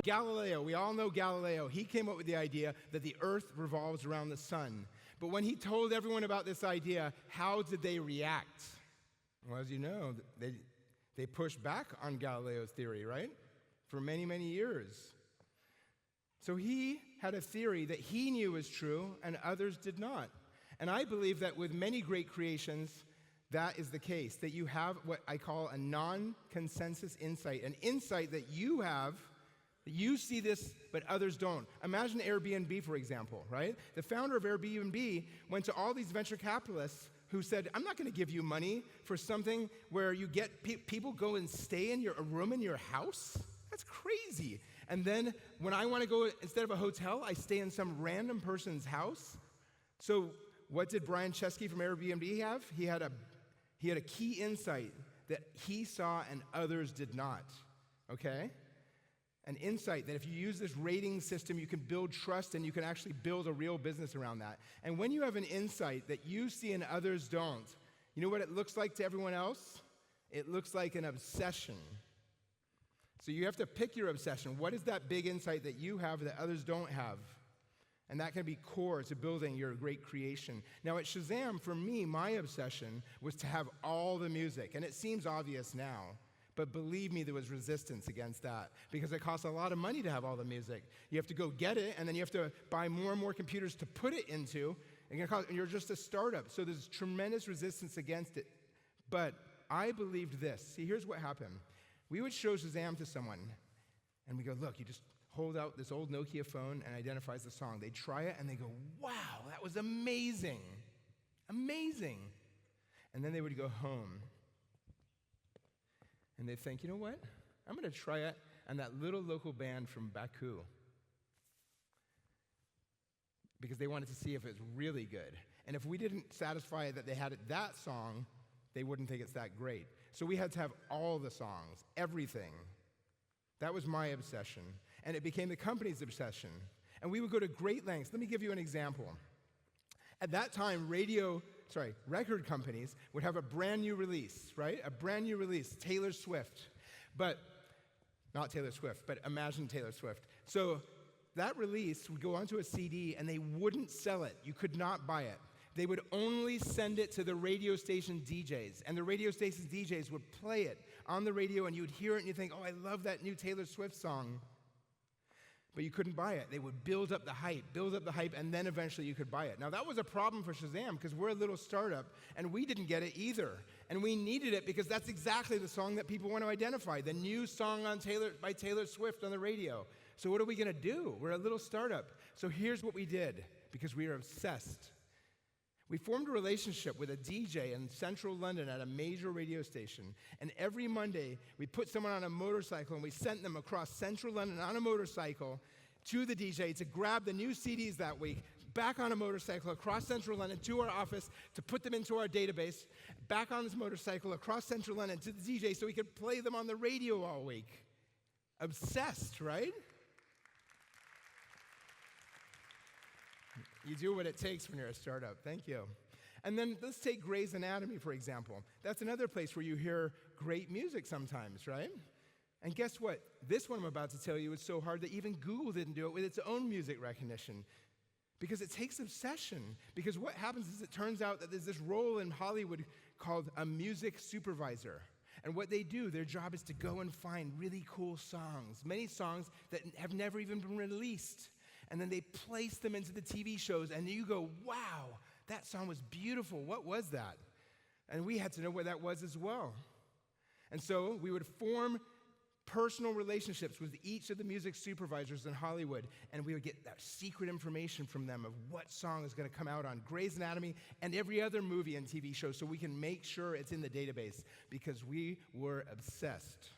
Galileo, we all know Galileo. He came up with the idea that the earth revolves around the sun. But when he told everyone about this idea, how did they react? Well, as you know, they pushed back on Galileo's theory, right? For many, many years. So he had a theory that he knew was true and others did not. And I believe that with many great creations, that is the case, that you have what I call a non-consensus insight, an insight that you have, that you see this, but others don't. Imagine Airbnb, for example, right? The founder of Airbnb went to all these venture capitalists who said, I'm not going to give you money for something where you get people go and stay in a room in your house. That's crazy. And then when I want to go, instead of a hotel, I stay in some random person's house. So what did Brian Chesky from Airbnb have? He had a key insight that he saw and others did not, okay? An insight that if you use this rating system, you can build trust and you can actually build a real business around that. And when you have an insight that you see and others don't, you know what it looks like to everyone else? It looks like an obsession. So you have to pick your obsession. What is that big insight that you have that others don't have? And that can be core to building your great creation. Now at Shazam, for me, my obsession was to have all the music. And it seems obvious now, but believe me, there was resistance against that because it costs a lot of money to have all the music. You have to go get it, and then you have to buy more and more computers to put it into, and you're just a startup. So there's tremendous resistance against it. But I believed this. See, here's what happened. We would show Shazam to someone, and we go, look, you just hold out this old Nokia phone and identifies the song. They try it, and they go, wow, that was amazing. Amazing. And then they would go home, and they'd think, you know what? I'm going to try it on that little local band from Baku, because they wanted to see if it's really good. And if we didn't satisfy that they had that song, they wouldn't think it's that great. So we had to have all the songs, everything. That was my obsession. And it became the company's obsession. And we would go to great lengths. Let me give you an example. At that time, record companies would have a brand new release, right? A brand new release, Taylor Swift. But, not Taylor Swift, but imagine Taylor Swift. So that release would go onto a CD and they wouldn't sell it. You could not buy it. They would only send it to the radio station DJs, and the radio station DJs would play it on the radio, and you would hear it, and you'd think, oh, I love that new Taylor Swift song. But you couldn't buy it. They would build up the hype, and then eventually you could buy it. Now, that was a problem for Shazam, because we're a little startup, and we didn't get it either. And we needed it because that's exactly the song that people want to identify, the new song by Taylor Swift on the radio. So what are we going to do? We're a little startup. So here's what we did, because we are obsessed. We formed a relationship with a DJ in central London at a major radio station. And every Monday, we put someone on a motorcycle and we sent them across central London on a motorcycle to the DJ to grab the new CDs that week, back on a motorcycle across central London to our office to put them into our database, back on this motorcycle across central London to the DJ so we could play them on the radio all week. Obsessed, right? You do what it takes when you're a startup. Thank you. And then let's take Grey's Anatomy, for example. That's another place where you hear great music sometimes, right? And guess what? This one I'm about to tell you is so hard that even Google didn't do it with its own music recognition. Because it takes obsession. Because what happens is it turns out that there's this role in Hollywood called a music supervisor. And what they do, their job is to go and find really cool songs, many songs that have never even been released. And then they place them into the TV shows, and you go, wow, that song was beautiful. What was that? And we had to know what that was as well. And so we would form personal relationships with each of the music supervisors in Hollywood, and we would get that secret information from them of what song is going to come out on Grey's Anatomy and every other movie and TV show so we can make sure it's in the database because we were obsessed.